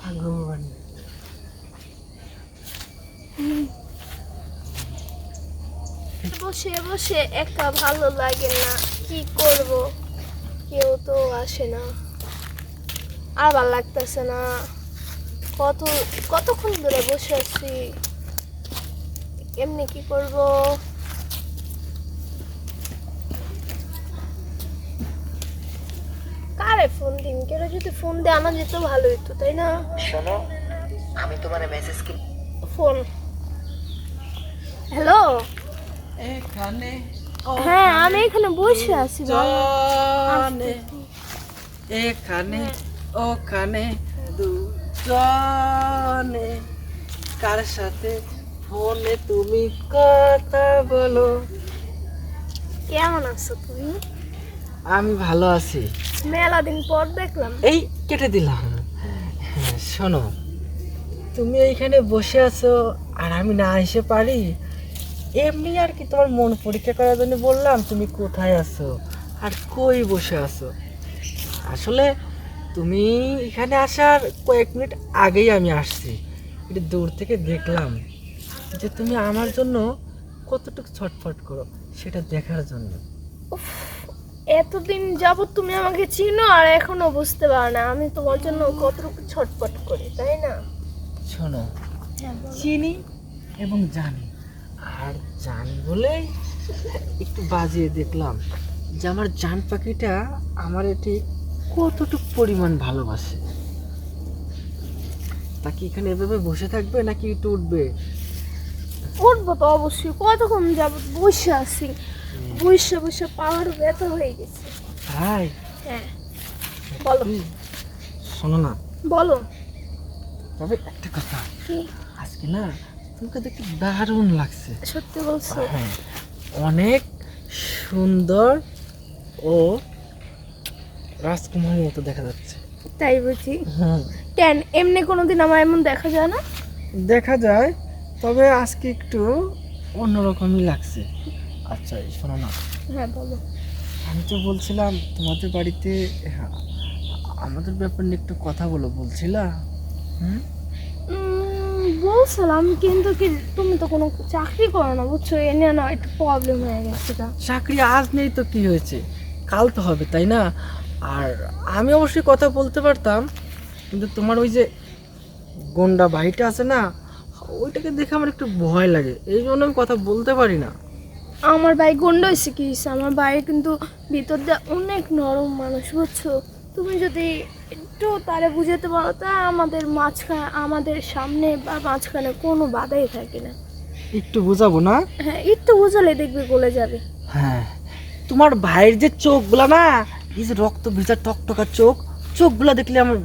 ভগবান। বসে বসে একা ভালো লাগে না, কি করব, কেউ তো আসে না, আর ভালো লাগতেছে না। কতক্ষণ ধরে বসে আছি, এমনি কি করব। কারে ফোন দিন, কেউ যদি ফোন দিয়ে আনা যেত ভালো হতো, তাই না? শোনো, আমি তোমার মেসেজ কি ফোন, হ্যালো। এখানে হ্যাঁ, আমি এখানে বসে আছি বাবা। জানে এখানে ওখানে দুজনে কার সাথে ফোনে তুমি কথা বলো। কেমন আছো তুমি? আমি ভালো আছি। মেলা দিন পর দেখলাম। এই কেটে দিলাম। হ্যাঁ, শোনো, তুমি এইখানে বসে আছো আর আমি না এসে পারি, এমনি আর কি তোমার মন পরীক্ষা করার জন্য বললাম তুমি কোথায় আছো আর কই বসে আছো। আসলে তুমি এখানে আসার কয়েক মিনিট আগেই আমি আসছি, একটু দূর থেকে দেখলাম যে তুমি আমার জন্য কতটুকু ছটফট করো সেটা দেখার জন্য। উফ, এতদিন যাবত তুমি আমাকে চিনো আর এখনো বুঝতে পারো না আমি তোমার জন্য কতটুকু ছটফট করি, তাই না? শোনো, হ্যাঁ, বলো। চিনি এবং জানি, আর জানি বলেই একটু বাজিয়ে দেখলাম যে আমার জান পাখিটা আমার এটি কতটুকু পরিমাণ ভালোবাসে। তা কি এখানে এভাবে বসে থাকবে নাকি একটু উঠবে? উঠবো তো অবশ্যই, কতক্ষণ যাবত বসে আছি, বসে বসে পাওয়ার ব্যথা হয়ে গেছে। তাই? হ্যাঁ, বলো। শোনো না, বলো। তবে একটা কথা, কি? আজকে না তোমাকে দেখতে দারুণ লাগছে। সত্যি বলছো? হ্যাঁ, অনেক সুন্দর ও রাজকুমারীর মতো দেখা যাচ্ছে। তাই বুঝি? হুম, কেন, এমনি কোনোদিন আমার এমন দেখা যায় না? দেখা যায়, তবে আজকে একটু অন্যরকমই লাগছে। আচ্ছা এই শোনো না, হ্যাঁ, বলো। আমি তো বলছিলাম তোমাদের বাড়িতে, হ্যাঁ, আমাদের ব্যাপার নিয়ে একটু কথা বলো বলছিলা। হুম, বলছিলাম, কিন্তু কি তুমি তো কোনো চাকরি করো না, বুঝছো, এ নিয়ে না একটু প্রবলেম হয়ে গেছে। চাকরি আজ নেই তো কি হয়েছে, কাল তো হবে, তাই না? আর আমি অবশ্যই কথা বলতে পারতাম, কিন্তু তোমার ওই যে গন্ডা ভাইটা আছে না, ওইটাকে দেখে আমার একটু ভয় লাগে, এই জন্য আমি কথা বলতে পারি না। আমার ভাই গন্ড হয়েছে কি হয়েছে, আমার ভাই কিন্তু ভিতর দিয়ে অনেক নরম মানুষ, বুঝছো। তুমি যদি একটু তারে বুঝাতে পারো, তা আমাদের মাঝখানে, আমাদের সামনে বা মাঝখানে কোনো বাধাই থাকে না। একটু বোঝাবো না? হ্যাঁ, একটু বুঝালে দেখবে গলে যাবে। হ্যাঁ, তোমার ভাইয়ের যে চোখগুলা না, এই যে রক্ত ভেজা টকটকা চোখ, চোখগুলা দেখলে আমার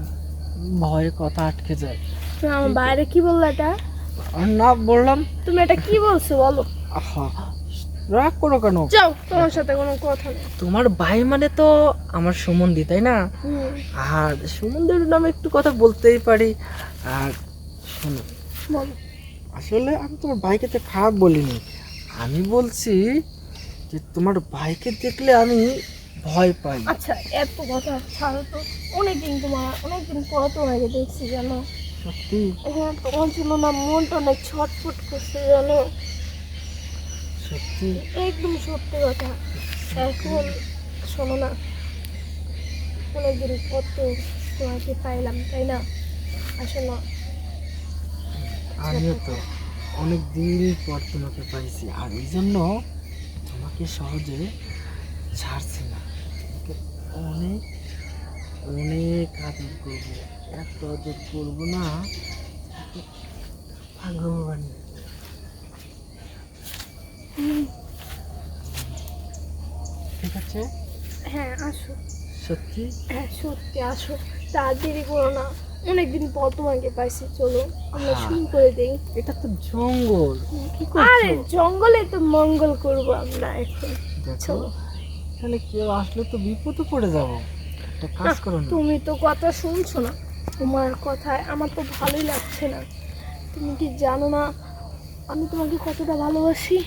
ভয়ে কথা আটকে যায়। তুমি আমার বাইরে কি বললো এটা? আর না বললাম, তুমি এটা কি বলছো বলো? আহা, রাগ করো কেন? যাও, তোমার সাথে কোনো কথা নেই। তোমার ভাই মানে তো আমার সুমন্দি, তাই না? হুম, আর সুমন্দির নামে একটু কথা বলতেই পারি। আর শোনো, বলো। আসলে আমি তোমার ভাইকে তো খারাপ বলিনি, আমি বলছি যে তোমার ভাইকে দেখলে আমি ভয় পাই। আচ্ছা, এত কথা ছাড়ো তো। অনেকদিন পর তোমাকে দেখছি, জানো। সত্যি? এখানে তোমার জন্য না মনটা অনেক ছটফট করছে, জানো। সত্যি? একদম সত্যি কথা। এখন শোনো না, অনেকদিন পর তো তোমাকে পাইলাম, তাই না? আসলে আমিও তো অনেক দিন পর তোমাকে পাইছি, আর এই জন্য তোমাকে সহজে ছাড়ছি না। তোমাকে অনেক অনেক আদর করবো, এত আদর করবো না ভগবান। ঠিক আছে? হ্যাঁ, আসো। সত্যি? হ্যাঁ, সত্যি আসো। তার দেরি করো না, অনেকদিন পর তোমাকে পাইছি, চলো আমরা হ্যাঁ। শুরু করে দেই। এটা তো জঙ্গল, কি আরে করছো? জঙ্গলে তো মঙ্গল করবো আমরা এখন। দেখো, চলো। তাহলে কেউ আসলে তো বিপদে পড়ে যাবো। একটা কাজ করো না। তুমি তো কথা শুনছো না, তোমার কথায় আমার তো ভালোই লাগছে না। তুমি কি জানো না আমি তোমাকে কতটা ভালোবাসি?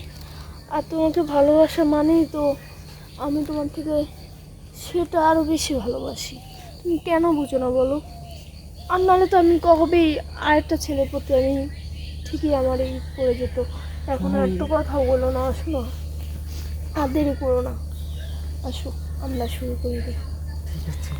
আর তোমাকে ভালোবাসা মানেই তো আমি তোমার থেকে সেটা আরো বেশি ভালোবাসি। তুমি কেন বুঝো না বলো? আর নাহলে তো আমি কবেই আরেকটা ছেলের প্রতি আমি ঠিকই আমার এই পড়ে যেত। এখন আর তো কথা বলো না, আসো না, আর দেরি করো না, আসো আমরা শুরু করে দিই। ঠিক আছে।